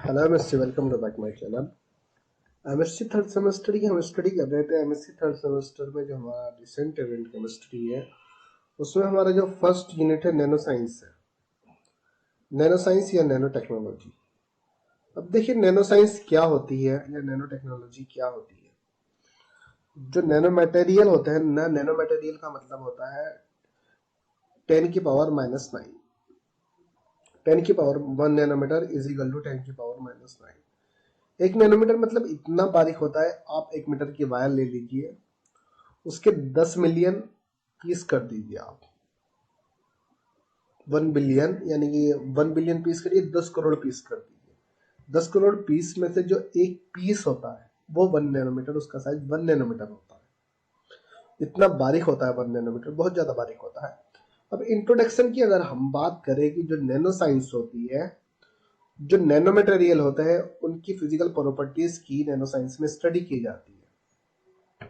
Hello MSc, welcome to back my channel. MSc third semester की हम study कर रहे थे। एमएससी थर्ड सेमेस्टर में जो हमारा रिसेंट इवेंट केमिस्ट्री है, उसमें हमारा जो फर्स्ट यूनिट है नैनो साइंस है। नैनो साइंस या नैनो टेक्नोलॉजी। अब देखिए नैनो साइंस क्या होती है या नैनो टेक्नोलॉजी क्या होती है। जो नैनो मटेरियल होते हैं ना, नैनो मटेरियल का मतलब होता है 10⁻⁻⁹। 10⁻1 नैनोमीटर इज इक्वल टू 10⁻⁹। एक नैनोमीटर मतलब इतना बारीक होता है। आप 1 मीटर की वायर ले लीजिए, उसके 10 मिलियन पीस कर दीजिए आप। 1 बिलियन यानी कि 1 बिलियन पीस करिए, 10 करोड़ पीस कर दीजिए। 10 करोड़ पीस में से जो एक पीस होता है वो 1 नैनोमीटर, उसका साइज 1 नैनोमीटर होता है। इतना बारीक होता है 1 नैनोमीटर, बहुत ज्यादा बारीक होता है। अब इंट्रोडक्शन की अगर हम बात करें कि जो नैनो साइंस होती है, जो नैनो मटेरियल होते हैं, उनकी फिजिकल प्रॉपर्टीज की नैनो साइंस में स्टडी की जाती है।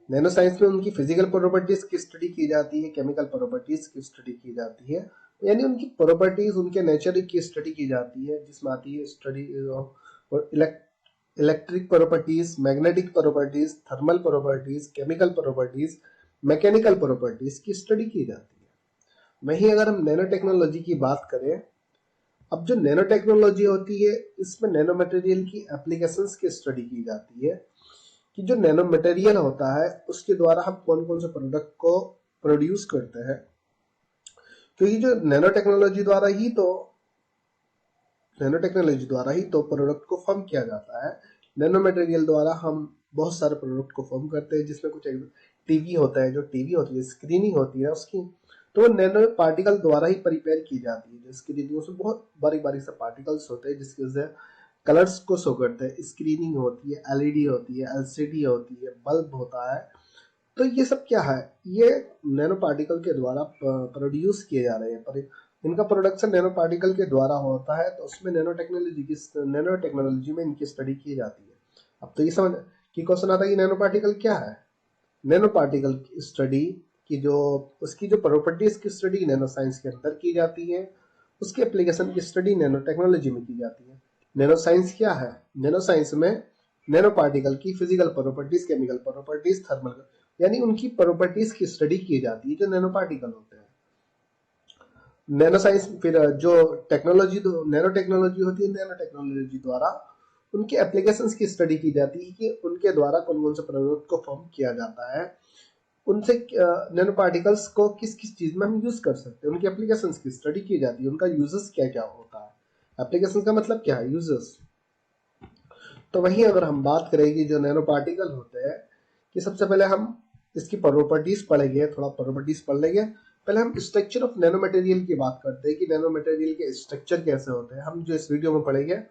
नैनो साइंस में उनकी फिजिकल प्रॉपर्टीज की स्टडी की जाती है, केमिकल प्रॉपर्टीज की स्टडी की जाती है, यानी उनकी प्रॉपर्टीज, उनके नेचर की स्टडी की जाती है, जिसमें आती है study electric properties, magnetic properties, thermal properties, chemical properties, mechanical properties की स्टडी की जाती है। वहीं अगर हम नैनो टेक्नोलॉजी की बात करें, अब जो नैनो टेक्नोलॉजी होती है, इसमें नैनो मटेरियल की एप्लीकेशंस की स्टडी की जाती है कि जो नैनो मटेरियल होता है उसके द्वारा हम कौन कौन से प्रोडक्ट को प्रोड्यूस करते हैं। क्योंकि जो नैनो टेक्नोलॉजी द्वारा ही तो प्रोडक्ट को फॉर्म किया जाता है। नैनो मटेरियल द्वारा हम बहुत सारे प्रोडक्ट को फॉर्म करते हैं, जिसमें कुछ टीवी होता है, जो टीवी होती है, स्क्रीनिंग होती है उसकी, तो वो नैनो पार्टिकल द्वारा ही प्रिपेयर की जाती है। जो स्क्रीनिंग, उसमें बहुत बारीक बारीक से पार्टिकल्स होते हैं जिसकी वजह से कलर्स को शो करते हैं। स्क्रीनिंग होती है, एलईडी होती है, एलसीडी होती है, बल्ब होता है। तो ये सब क्या है, ये नैनो पार्टिकल के द्वारा प्रोड्यूस किए जा रहे हैं। पर इनका प्रोडक्शन नैनो पार्टिकल के द्वारा होता है, तो उसमें नैनो टेक्नोलॉजी में इनकी स्टडी की जाती है। अब तो ये समझ कि क्वेश्चन आता है कि नैनो पार्टिकल क्या है। नैनो पार्टिकल की स्टडी की जो उसकी जो प्रॉपर्टीज की स्टडी नैनो साइंस के अंदर की जाती है, उसके एप्लीकेशन की स्टडी नैनो टेक्नोलॉजी में की जाती है। नैनो साइंस क्या है? नैनो साइंस में नैनो पार्टिकल की physical properties, chemical properties, thermal, यानी उनकी प्रॉपर्टीज की स्टडी की जाती है जो नैनो पार्टिकल होते हैं। नैनो साइंस फिर जो नैनो टेक्नोलॉजी होती है, नैनो टेक्नोलॉजी द्वारा उनकी एप्लीकेशंस की स्टडी की जाती है कि उनके द्वारा कौन कौन से प्रोडक्ट को फॉर्म किया जाता है, उनसे नैनो पार्टिकल्स को किस किस चीज में हम यूज कर सकते हैं, उनकी एप्लीकेशंस की स्टडी की जाती है, उनका यूजेस क्या क्या होता है। एप्लीकेशन का मतलब क्या है? यूजेस। तो वहीं अगर हम बात करें कि जो नैनो पार्टिकल होते हैं, कि सबसे पहले हम इसकी प्रॉपर्टीज पढ़ेंगे, थोड़ा प्रॉपर्टीज पढ़ लेंगे। पहले हम स्ट्रक्चर ऑफ नैनो मटेरियल की बात करते हैं कि नैनो मटेरियल के स्ट्रक्चर कैसे होते हैं। हम जो इस वीडियो में पढ़ेंगे,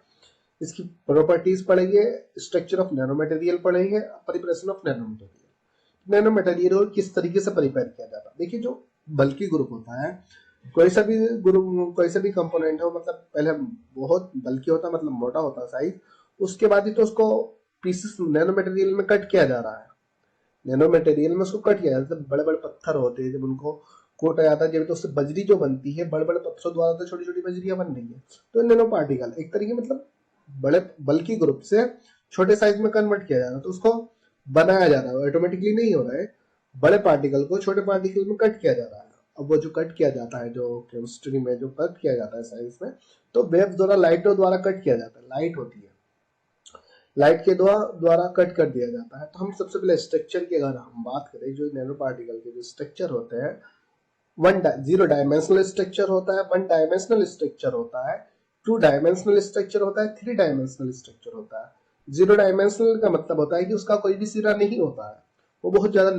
इसकी प्रॉपर्टीज पढ़ेंगे, स्ट्रक्चर ऑफ नैनो मटेरियल पढ़ेंगे, preparation of nano material. Nano material को किस तरीके से प्रिपेयर किया जाता है। देखिए, जो बल्कि ग्रुप होता है, कोई सा भी कंपोनेंट हो, मतलब पहले बहुत बल्कि होता है, मतलब मोटा होता है साइज, उसके बाद ही तो उसको पीसेस नैनो मटेरियल में कट किया जा रहा है। नैनो मटेरियल में उसको कट किया जाता है। बड़े बड़े पत्थर होते हैं, जब उनको कोटा जाता है, जब तो उससे बजरी जो बनती है, बड़े बड़े पत्थरों द्वारा तो छोटी छोटी बजरियां बन रही है। तो नैनो पार्टिकल एक तरीके मतलब बड़े बल्कि ग्रुप से छोटे साइज में कन्वर्ट किया जा रहा है, तो उसको बनाया जा रहा है, ऑटोमेटिकली नहीं हो रहा है। बड़े पार्टिकल को छोटे पार्टिकल में कट किया जा रहा है। अब वो जो कट किया जाता है, जो केमिस्ट्री में जो कट किया जाता है साइंस में, तो वेव द्वारा, लाइटों द्वारा कट किया जाता है। लाइट होती है, लाइट के द्वारा कट कर दिया जाता है। तो हम सबसे पहले स्ट्रक्चर की अगर हम बात करें, जो नैनो पार्टिकल के जो स्ट्रक्चर होते हैं, जीरो डायमेंशनल स्ट्रक्चर होता है, 1 डायमेंशनल स्ट्रक्चर होता है, 2 डायमेंशनल स्ट्रक्चर होता है, 3 डायमेंशनल स्ट्रक्चर होता है। जीरो डायमेंशनल का मतलब होता है कि उसका कोई भी सिरा नहीं होता है, वो बहुत ज्यादा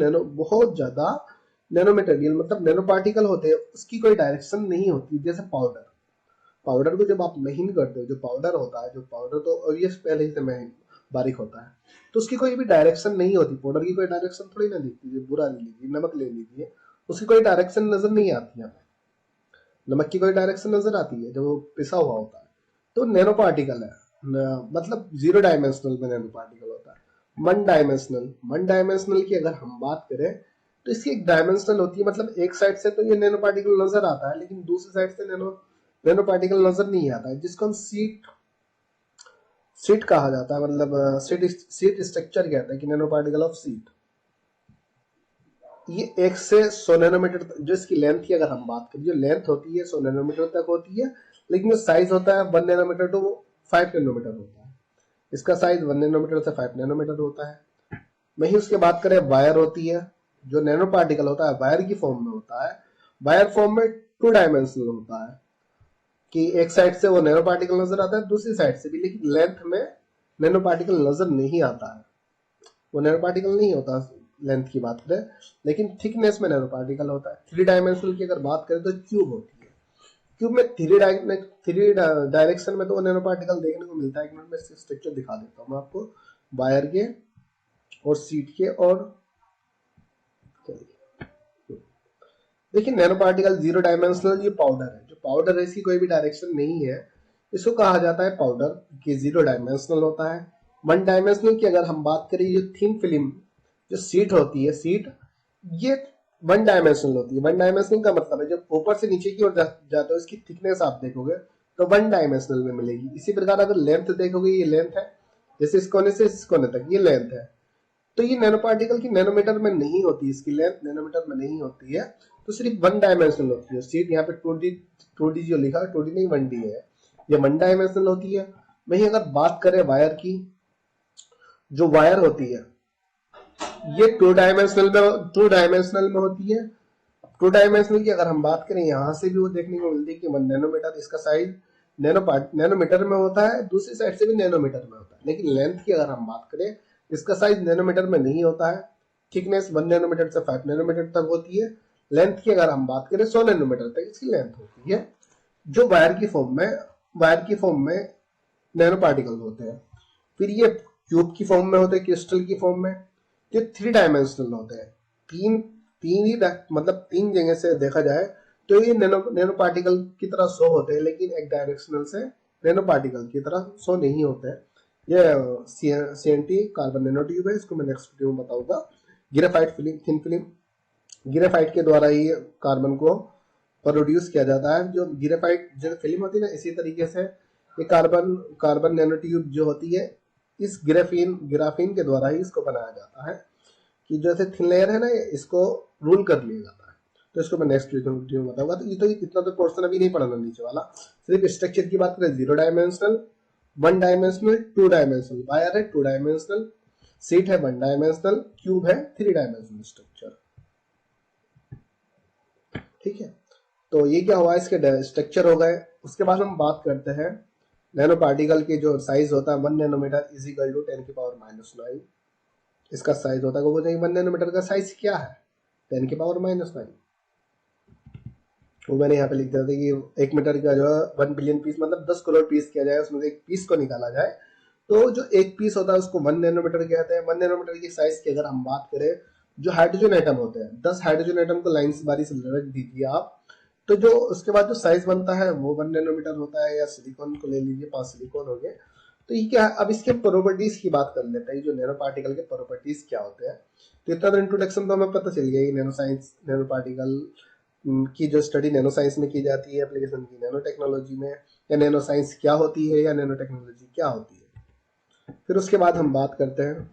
नैनो मटेरियल मतलब नैनो पार्टिकल होते हैं, उसकी कोई डायरेक्शन नहीं होती। जैसे पाउडर को जब आप महीन करते हो, जो पाउडर होता है, जो पाउडर तो ऑब्वियस पहले ही से महीन बारीक होता है, तो उसकी कोई भी डायरेक्शन नहीं होती। पाउडर की कोई डायरेक्शन थोड़ी ना दिखती है। बुरा ले लीजिए, नमक ले लीजिए, उसकी कोई डायरेक्शन नजर नहीं आती है हमें। नमक की कोई डायरेक्शन नजर आती है जब वो पिसा हुआ होता है। तो नैनो पार्टिकल है मतलब जीरो डायमेंशनल में नैनो पार्टिकल होता है। वन डायमेंशनल की अगर हम बात करें, तो इसकी एक डायमेंशनल होती है, मतलब एक साइड से तो ये नैनो पार्टिकल नजर आता है, लेकिन दूसरी साइड से नैनो पार्टिकल नजर नहीं आता है, जिसको हम सीट कहा जाता है, मतलब सीट स्ट्रक्चर कहते हैं कि नैनो पार्टिकल ऑफ सीट। ये 1 से 100 नैनोमीटर जो इसकी लेंथ की अगर हम बात करें, जो लेंथ होती है 100 नैनोमीटर तक होती है, लेकिन जो साइज होता है 1 नैनोमीटर टू 5 नैनोमीटर होता है। इसका साइज 1 नैनोमीटर से 5 नैनोमीटर होता है। वहीं उसके बात करें वायर होती है, जो नैनो पार्टिकल होता है वायर की फॉर्म में होता है। वायर फॉर्म में 2 डायमेंशनल होता है कि एक साइड से वो नैनो पार्टिकल नजर आता है, दूसरी साइड से भी, लेकिन लेंथ में नैनो पार्टिकल नजर नहीं आता है, वो नैनो पार्टिकल नहीं होता लेंथ की बात करें, लेकिन थिकनेस में नैनो पार्टिकल होता है। 3 डायमेंशनल की अगर बात करें तो क्यूब होती है। क्यूब में 3 डायरेक्शन में तो वो नैनो पार्टिकल देखने को मिलता है। एक मिनट में इसका स्ट्रक्चर दिखा देता हूँ मैं आपको, वायर के और सीट के। और देखिए नैनो पार्टिकल 0 डायमेंशनल ये पाउडर है, जो पाउडर है इसकी कोई भी डायरेक्शन नहीं है, इसको कहा जाता है पाउडर, कि 0 डायमेंशनल होता है। 1 डायमेंशनल की अगर हम बात करें, जो थिन फिल्म जो सीट होती है, सीट ये 1 डायमेंशनल होती है। 1 डायमेंशनल का मतलब है जब ऊपर से नीचे की ओर जाते हो, इसकी थिकनेस आप देखोगे तो 1 डायमेंशनल में मिलेगी। इसी प्रकार अगर लेंथ देखोगे, ये लेंथ है, जैसे इस कोने से इस कोने तक ये लेंथ है, तो ये नैनो पार्टिकल की नैनोमीटर में नहीं होती, इसकी लेंथ नैनोमीटर में नहीं होती है, तो सिर्फ 1 डायमेंशनल होती है। सीट यहाँ पे 2D जो लिखा है 2D नहीं 1D है, ये 1 डायमेंशनल होती है। वहीं अगर बात करें वायर की, जो वायर होती है ये 2 डायमेंशनल में होती है। 2 डायमेंशनल की अगर हम बात करें, यहाँ से भी वो देखने को मिलती है कि 1 नैनोमीटर, इसका साइज नैनोमीटर में होता है, दूसरी साइड से भी नैनोमीटर में होता है। लेकिन लेंथ की अगर हम बात करें, इसका साइज नैनोमीटर में नहीं होता है। थिकनेस 1 नैनोमीटर से 5 नैनोमीटर तक होती है। लेंथ की अगर हम बात करें 100 नैनोमीटर तक इसकी लेंथ होती है, जो वायर की फॉर्म में नैनो पार्टिकल्स होते हैं। फिर ये क्यूब की फॉर्म में होते हैं, क्रिस्टल की फॉर्म में, जो 3 डायमेंशनल होते हैं। तीन तीन ही मतलब 3 जगह से देखा जाए तो ये नैनो पार्टिकल की तरह शो होते हैं, लेकिन एक डायरेक्शनल से नैनो पार्टिकल की तरह शो नहीं होते हैं। ये CNT कार्बन नैनो ट्यूब है, इसको मैं नेक्स्ट वीडियो में बताऊंगा। Graphite film, thin film, graphite के द्वारा ही कार्बन को प्रोड्यूस किया जाता है। जो ग्रेफाइट जो फिल्म होती है ना, इसी तरीके से ये कार्बन नैनो ट्यूब जो होती है, इस ग्राफीन के द्वारा ही इसको बनाया जाता है, कि जैसे थिन लेयर है ना, इसको रूल कर लिया जाता है। तो इसको मैं नेक्स्ट वीडियो में बताऊंगा। तो ये तो इतना तो पोर्शन अभी नहीं पढ़ाना नीचे वाला। सिर्फ स्ट्रक्चर की बात करें, 0 डायमेंशनल, 1 डायमेंशनल, 2 डायमेंशनल वायर है, 2 डायमेंशनल सीट है, 1 डायमेंशनल क्यूब है, 3 डायमेंशनल स्ट्रक्चर। ठीक है, तो ये क्या हुआ, इसके स्ट्रक्चर हो गए। उसके बाद हम बात करते हैं नैनो पार्टिकल के जो साइज होता है 1 नैनोमीटर इज इक्वल टू 10⁻⁹। इसका साइज होता है, वो बोलते हैं 1 नैनोमीटर का साइज क्या है, 10⁻⁹। वो मैंने यहाँ पे लिख दिया था कि 1 मीटर का जो 1 बिलियन पीस, मतलब 10 करोड़ पीस किया जाए, उसमें से एक पीस को निकाला जाए, तो जो एक पीस होता है उसको 1 नैनोमीटर कहते हैं। 1 नैनोमीटर की साइज की अगर हम बात करें, जो हाइड्रोजन एटम होते हैं, 10 हाइड्रोजन एटम को लाइन से बारी से रख दीजिए आप, तो जो उसके बाद जो साइज बनता है वो 1 नैनोमीटर होता है। या सिलिकॉन को ले लीजिए, 5 सिलिकॉन हो गए। तो ये क्या है, अब इसके प्रॉपर्टीज की बात कर लेते हैं, जो नैनो पार्टिकल के प्रॉपर्टीज क्या होते हैं। तो इतना तो इंट्रोडक्शन तो हमें पता चल गया, नैनो साइंस, नैनो पार्टिकल की जो स्टडी नैनो साइंस में की जाती है, एप्लीकेशन की नैनो टेक्नोलॉजी में, या नैनो साइंस क्या होती है, या नैनो टेक्नोलॉजी क्या होती है। फिर उसके बाद हम बात करते हैं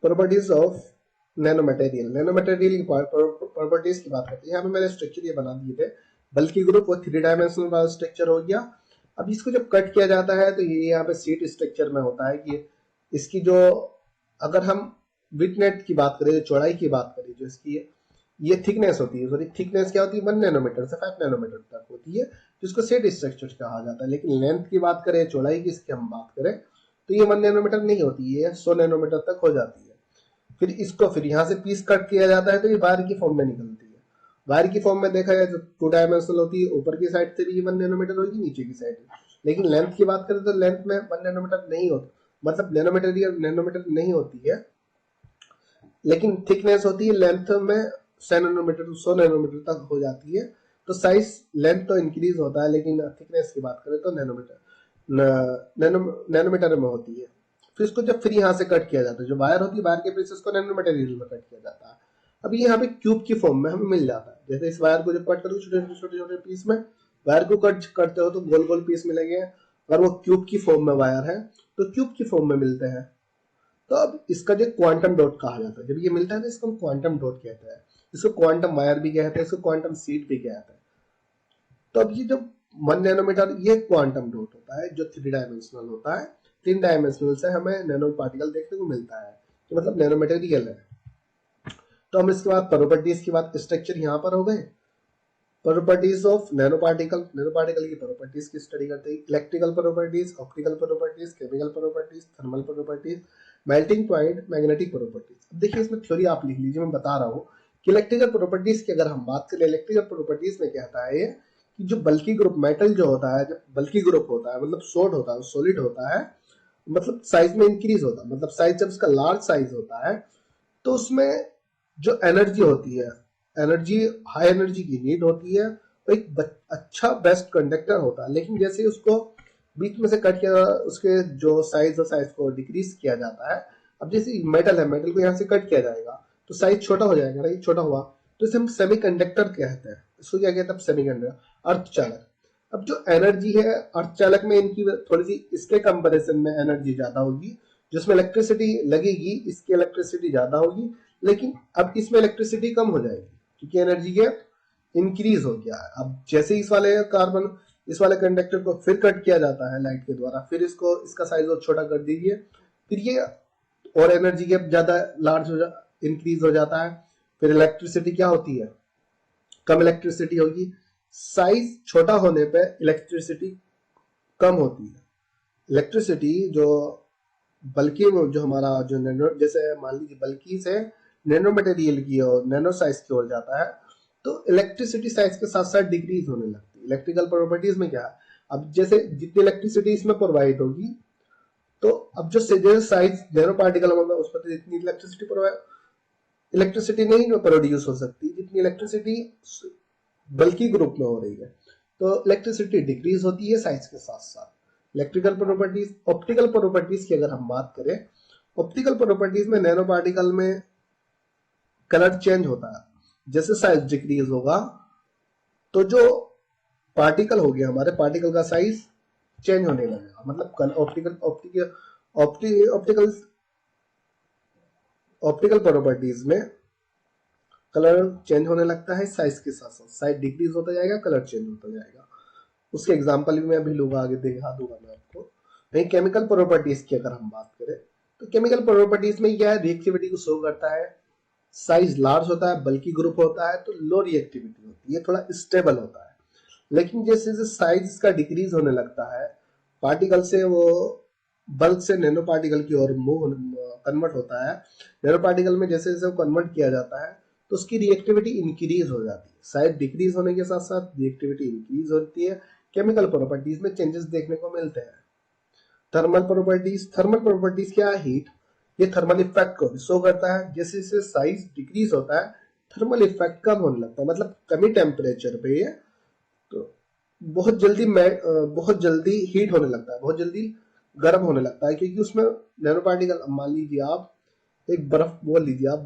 properties of nano material. Nano material की प्रॉपर्टीज की बात करते हैं। यहाँ पे मैंने स्ट्रक्चर ये बना दिए थे, बल्कि ग्रुप वो 3 डायमेंशनल वाला स्ट्रक्चर हो गया। अब इसको जब कट किया जाता है तो ये यहाँ पे सीट स्ट्रक्चर में होता है कि इसकी जो, अगर हम विथ नेट की बात करें, चौड़ाई की बात करें, जो इसकी ये थिकनेस होती है, सॉरी थिकनेस क्या होती है, 1 नैनोमीटर से 5 नैनोमीटर तक होती है, जिसको सेट स्ट्रक्चर कहा जाता है। लेकिन लेंथ की बात करें, चौड़ाई की इसकी हम बात करें, तो ये 1 नैनोमीटर नहीं होती है, 100 नैनोमीटर तक हो जाती है। फिर इसको फिर यहाँ से पीस कट किया जाता है, तो ये वायर की फॉर्म में निकलती है। वायर की फॉर्म में देखा जाए तो 2 डायमेंशनल होती है, ऊपर की साइड से भी 1 नैनोमीटर होगी, नीचे की साइड। लेकिन लेंथ की बात करें तो लेंथ में 1 नैनोमीटर नहीं होती, मतलब नैनोमीटर नहीं होती है, लेकिन थिकनेस होती है लेंथ में 100 नैनोमीटर तक हो जाती है। तो साइज लेंथ तो इंक्रीज होता है, लेकिन थिकनेस की बात करें तो नैनोमीटर में होती है। फिर इसको जब फिर यहाँ से कट किया जाता है, जो वायर होती है, वायर के पीसेस को नैनो मटेरियल में कट किया जाता है। अब यहाँ पे क्यूब की फॉर्म में हमें मिल जाता है। जैसे इस वायर को जब कट करो छोटे छोटे पीस में, वायर को कट करते हो तो गोल गोल पीस मिलेंगे, अगर वो क्यूब की फॉर्म में वायर है तो क्यूब की फॉर्म में मिलते हैं। तो अब इसका जो क्वांटम डॉट कहा जाता है, जब ये मिलता है तो इसको हम क्वांटम डॉट कहते हैं, इसको क्वांटम वायर भी कहते हैं, इसको क्वांटम सीड भी कहते हैं। तो अब ये जो 1 नैनोमीटर ये क्वांटम डॉट होता है जो 3 डायमेंशनल होता है। 3 डायमेंशनल से हमें नैनो पार्टिकल देखने को मिलता है, तो मतलब नैनोमेटेरियल है। तो हम इसके बाद प्रॉपर्टीज की बात, स्ट्रक्चर यहाँ पर हो गए। Properties of nano particle, nano particle की प्रॉपर्टीज की स्टडी करते हैं। Electrical properties, optical properties, chemical properties, thermal properties, melting point, magnetic properties. अब देखिए इसमें थ्योरी आप लिख लीजिए, मैं बता रहा हूँ कि इलेक्ट्रिकल प्रॉपर्टीज की अगर हम बात करें, इलेक्ट्रिकल प्रॉपर्टीज में कहता है ये कि जो बल्की ग्रुप मेटल जो होता है, जब बल्की ग्रुप होता है मतलब सॉलिड होता है, सॉलिड होता है मतलब साइज में इंक्रीज होता है, मतलब साइज जब उसका लार्ज साइज होता है तो उसमें जो एनर्जी होती है, एनर्जी हाई एनर्जी की नीड होती है, तो एक अच्छा बेस्ट कंडक्टर होता है। लेकिन जैसे उसको बीच में से कट किया, उसके जो साइज और साइज को डिक्रीज किया जाता है। अब जैसे मेटल है, मेटल को यहाँ से कट किया जाएगा तो साइज छोटा हो जाएगा, राइट, छोटा हुआ तो इसे हम सेमीकंडक्टर कहते हैं। इसको क्या कहते हैं? सेमीकंडक्टर, अर्धचालक। अब जो एनर्जी है अर्धचालक में, इनकी थोड़ी सी इसके कंपैरिजन में एनर्जी ज्यादा होगी, जिसमें इलेक्ट्रिसिटी लगेगी इसकी इलेक्ट्रिसिटी ज्यादा होगी, लेकिन अब इसमें इलेक्ट्रिसिटी कम हो जाएगी क्योंकि एनर्जी गैप इंक्रीज हो गया है। अब जैसे इस वाले कार्बन, इस वाले कंडक्टर को फिर कट किया जाता है लाइट के द्वारा, फिर इसको इसका साइज और छोटा कर दीजिए, फिर ये और एनर्जी गैप ज्यादा लार्ज हो इंक्रीज हो जाता है। फिर इलेक्ट्रिसिटी क्या होती है? कम इलेक्ट्रिसिटी होगी। साइज छोटा होने पे इलेक्ट्रिसिटी कम होती है। इलेक्ट्रिसिटी जो बल्कि जो हमारा जो नैनो, जैसे मान लीजिए बल्कि से नैनो मटेरियल की और नैनो साइज की ओर जाता है तो इलेक्ट्रिसिटी साइज के साथ साथ डिक्रीज होने लगती है। इलेक्ट्रिकल प्रॉपर्टीज में क्या है, अब जैसे जितनी इलेक्ट्रिसिटी इसमें प्रोवाइड होगी तो अब जो साइज नैनो पार्टिकल होगा उस पर इतनी इलेक्ट्रिसिटी नहीं प्रोड्यूस हो सकती जितनी इलेक्ट्रिसिटी बल्कि ग्रुप में हो रही है। तो इलेक्ट्रिसिटी डिक्रीज होती है साइज के साथ साथ। इलेक्ट्रिकल प्रॉपर्टीज, ऑप्टिकल प्रॉपर्टीज की अगर हम बात करें, ऑप्टिकल प्रॉपर्टीज में नैनो पार्टिकल में कलर चेंज होता है। जैसे साइज डिक्रीज होगा तो जो पार्टिकल हो गया, हमारे पार्टिकल का साइज चेंज होने लगेगा। मतलब ऑप्टिकल प्रॉपर्टीज में कलर चेंज होने लगता है साइज के साथ साथ, साइज डिक्रीज होता जाएगा, कलर चेंज होता जाएगा। उसके एग्जांपल भी मैं अभी लूंगा, आगे दिखा दूंगा मैं आपको। वहीं केमिकल प्रॉपर्टीज की अगर हम बात करें तो केमिकल प्रॉपर्टीज में क्या है, रिएक्टिविटी को शो करता है। साइज लार्ज होता है, बल्कि ग्रुप होता है तो लो रिएक्टिविटी होती है, थोड़ा स्टेबल होता है। लेकिन जैसे जैसे साइज का डिक्रीज होने लगता है, पार्टिकल से वो बल्क से नैनो पार्टिकल की ओर मूव कन्वर्ट होता है। नैनो पार्टिकल में जैसे जैसे वो कन्वर्ट किया जाता है तो उसकी रिएक्टिविटी इंक्रीज हो जाती है। साइज डिक्रीज होने के साथ साथ रिएक्टिविटी इंक्रीज होती है। केमिकल प्रॉपर्टीज में चेंजेस देखने को मिलते हैं। थर्मल प्रॉपर्टीज, थर्मल प्रॉपर्टीज क्या है? हीट, ये थर्मल इफेक्ट को शो करता है। जैसे जैसे साइज डिक्रीज होता है थर्मल इफेक्ट कम होने लगता है, मतलब कमी टेम्परेचर पे ये तो बहुत जल्दी हीट होने लगता है, बहुत जल्दी गर्म होने लगता है, क्योंकि उसमें नैनो पार्टिकल, मान लीजिए आप एक बर्फ बोल लीजिए आप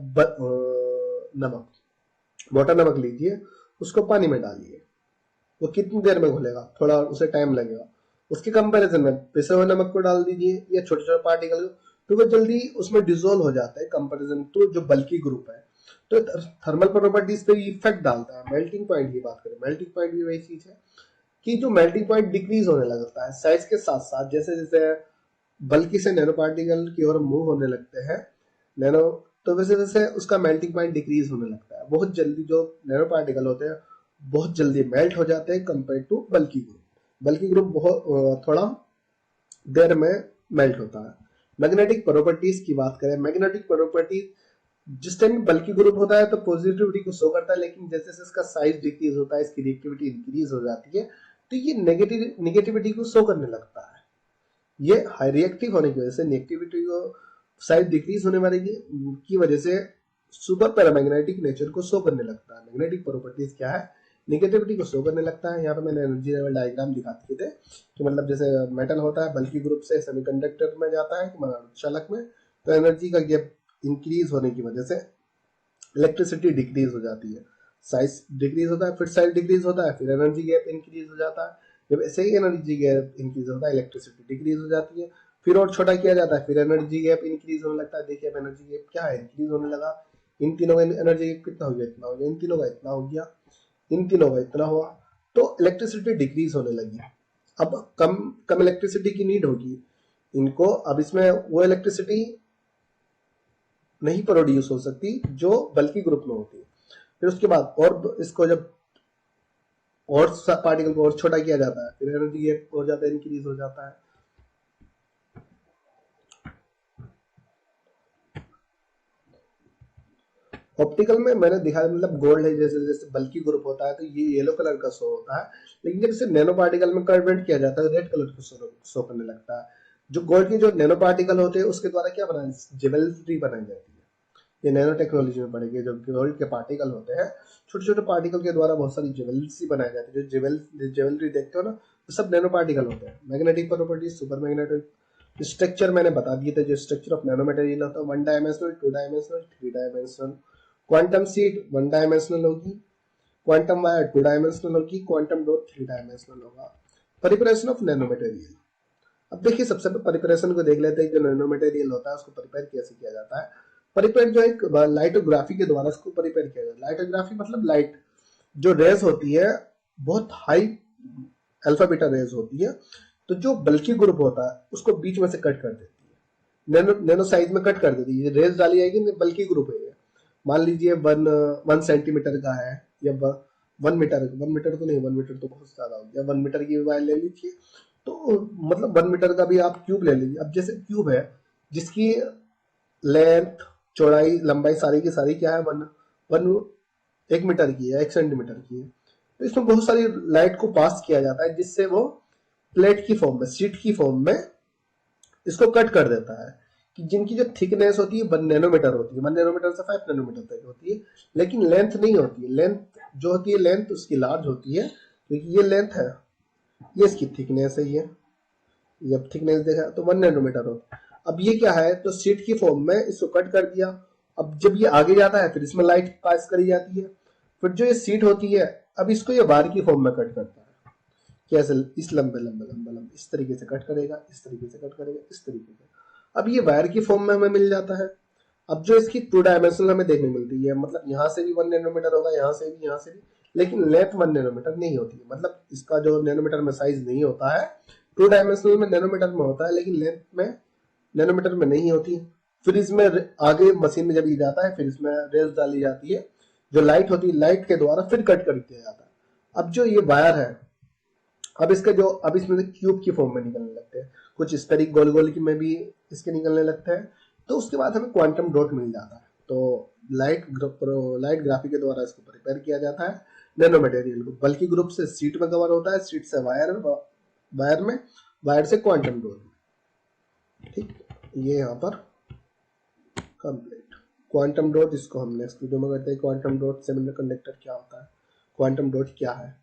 नमक, मोटा नमक लीजिए, उसको पानी में डालिए, वो कितनी देर में घुलेगा? थोड़ा उसे टाइम लगेगा। उसके कंपैरिजन में पिसे हुए नमक को डाल दीजिए या छोटे छोटे पार्टिकल, तो वो जल्दी उसमें डिसोल्व हो जाता है कंपैरिजन टू जो बल्कि ग्रुप है। तो थर्मल प्रॉपर्टीज पे इफेक्ट डालता है। मेल्टिंग पॉइंट की बात करें, मेल्टिंग पॉइंट भी वही चीज है कि जो मेल्टिंग पॉइंट डिक्रीज होने लगता है साइज के साथ साथ, जैसे जैसे बल्कि से नैनो पार्टिकल की ओर मूव होने लगते हैं नैनो, तो वैसे वैसे उसका मेल्टिंग पॉइंट डिक्रीज होने लगता है। बहुत जल्दी जो नैनो पार्टिकल होते हैं बहुत जल्दी मेल्ट हो जाते हैं कंपेयर टू बल्कि ग्रुप। बल्कि ग्रुप बहुत थोड़ा देर में मेल्ट होता है। मैग्नेटिक प्रॉपर्टीज की बात करें, मैग्नेटिक प्रॉपर्टीज जिस टाइम बल्कि ग्रुप होता है तो पॉजिटिविटी को शो करता है, लेकिन जैसे जैसे इसका साइज डिक्रीज होता है इसकी रिएक्टिविटी इंक्रीज हो जाती है तो ये नेगेटिविटी को शो करने लगता है। ये हाई रिएक्टिव होने की वजह से नेगेटिविटी को, साइज डिक्रीज होने वाली की वजह से सुपर पैरामैग्नेटिक नेचर को शो करने लगता है। मैग्नेटिक प्रॉपर्टीज क्या है? नेगेटिविटी को शो करने लगता है। यहाँ पे मैंने एनर्जी लेवल डायग्राम दिखा दिए थे कि मतलब जैसे मेटल होता है बल्कि ग्रुप से सेमीकंडक्टर में जाता है मतलब चालक में, तो एनर्जी का गैप इंक्रीज होने की वजह से इलेक्ट्रिसिटी डिक्रीज हो जाती है। साइज डिक्रीज होता है, फिर साइज डिक्रीज होता है, फिर एनर्जी गैप इंक्रीज हो जाता है। जब ऐसे ही एनर्जी गैप इंक्रीज होता है, इलेक्ट्रिसिटी डिक्रीज हो जाती है, फिर और छोटा किया जाता है, फिर एनर्जी गैप इंक्रीज होने लगता है। देखिए अब एनर्जी गैप क्या है, इंक्रीज होने लगा। इन तीनों का एनर्जी गैप कितना हो गया, इतना हो गया, इन तीनों का इतना हो गया, इन तीनों का इतना हुआ, तो इलेक्ट्रिसिटी डिक्रीज होने लगी। अब कम कम इलेक्ट्रिसिटी की नीड होगी इनको, अब इसमें वो इलेक्ट्रिसिटी नहीं प्रोड्यूस हो सकती जो बल्कि ग्रुप में होती है। फिर उसके बाद और इसको जब और पार्टिकल को और छोटा किया जाता है, फिर एनर्जी गैप हो जाता है, इंक्रीज हो जाता है। ऑप्टिकल में मैंने दिखाया, मतलब गोल्ड है, जैसे जैसे बल्कि ग्रुप होता है तो ये येलो कलर का शो होता है, लेकिन जब इसे नैनो पार्टिकल में कन्वर्ट किया जाता है रेड कलर का शो करने लगता है। जो गोल्ड के जो नैनो पार्टिकल होते हैं उसके द्वारा क्या बनाए, ज्वेलरी बनाई जाती है। ये नैनो टेक्नोलॉजी में पड़ेगी। जो गोल्ड के पार्टिकल होते हैं, छोटे छोटे पार्टिकल के द्वारा बहुत सारी ज्वेलरी बनाई जाती है। जो ज्वेलरी देखते हो ना, वो सब नैनो पार्टिकल होते हैं। Magnetic properties, super magnetic structure मैंने बता दिए थे। जो स्ट्रक्चर ऑफ नैनो मटेरियल होता है, 1 dimensional, 2 dimensional, 3 dimensional. Quantum seat 1 dimensional होगी, क्वांटम वायर 2 डायमेंशनल होगी, क्वांटम डॉट 3 डायमेंशनल होगा। Preparation of nano material. अब देखिए सबसे पहले प्रिपरेशन को देख लेते हैं। जो नैनो मटेरियल होता है उसको प्रिपेयर कैसे किया जाता है। प्रिपेयर जो एक लाइटोग्राफी के द्वारा इसको प्रिपेयर किया जाता है। लाइटोग्राफी मतलब लाइट जो रेज होती है बहुत हाई अल्फा बीटा रेज होती है, तो जो बल्कि ग्रुप होता है उसको बीच में से कट कर देती है, नैनो नैनो साइज में कट कर देती है। रेज डाली जाएगी, बल्कि ग्रुप है। मान लीजिए 1 सेंटीमीटर का है, या 1 मीटर, 1 मीटर तो नहीं, 1 मीटर तो बहुत ज्यादा हो गया, 1 मीटर की वायर ले लीजिए। तो मतलब 1 मीटर का भी आप क्यूब ले लीजिए। अब जैसे क्यूब है जिसकी लेंथ, चौड़ाई, लंबाई सारी की सारी क्या है, वन वन 1 मीटर की है, 1 सेंटीमीटर की है। तो इसमें बहुत सारी लाइट को पास किया जाता है जिससे वो प्लेट की फॉर्म में, शीट की फॉर्म में इसको कट कर देता है। कि जिनकी जो थिकनेस होती है 1 नैनोमीटर होती है, 1 नैनोमीटर से 5 नैनोमीटर तक होती है, लेकिन लेंथ नहीं होती है। लेंथ जो होती है, लेंथ उसकी लार्ज होती है, क्योंकि ये लेंथ है, ये इसकी थिकनेस है, ये अब थिकनेस देखा तो 1 नैनोमीटर हो। अब ये क्या है, तो शीट की फॉर्म में इसको कट कर दिया। अब जब ये आगे जाता है फिर इसमें लाइट पास करी जाती है। फिर जो ये शीट होती है, अब इसको ये वायर की फॉर्म में कट करता है। कैसे, इस लंबे लंबे लंबे लंबे इस तरीके से कट करेगा, इस तरीके से कट करेगा, इस तरीके से। अब ये वायर की फॉर्म में हमें मिल जाता है। अब जो इसकी 2 डायमेंशनल हमें देखने मिलती है, मतलब यहाँ से भी 1 नैनोमीटर होगा, यहाँ से भी, यहाँ से भी, लेकिन लेंथ 1 नैनोमीटर नहीं होती है। मतलब इसका जो नैनोमीटर में साइज नहीं होता है, 2 डायमेंशनल में नैनोमीटर में होता है, लेकिन लेंथ में नैनोमीटर में नहीं होती। फिर इसमें आगे मशीन में जब ये जाता है, फिर इसमें रेस डाली जाती है, जो लाइट होती है, लाइट के द्वारा फिर कट कर दिया जाता है। अब जो ये वायर है, अब इसका जो, अब इसमें से क्यूब की फॉर्म में निकलने लगते हैं, कुछ इस तरीके गोल गोल की में भी इसके निकलने लगते हैं। तो उसके बाद हमें क्वांटम डॉट मिल जाता है। तो लाइट ग्राफी के द्वारा इसको प्रिपेयर किया जाता है नैनो मटेरियल को। बल्कि ग्रुप से शीट में कवर होता है, शीट से वायर में, वायर से क्वांटम डॉट में। ठीक, ये यहाँ पर कंप्लीट। क्वांटम डॉट इसको हम नेक्स्ट वीडियो में करते हैं। क्वांटम डॉट सेमीकंडक्टर क्या होता है, क्वांटम डॉट क्या है।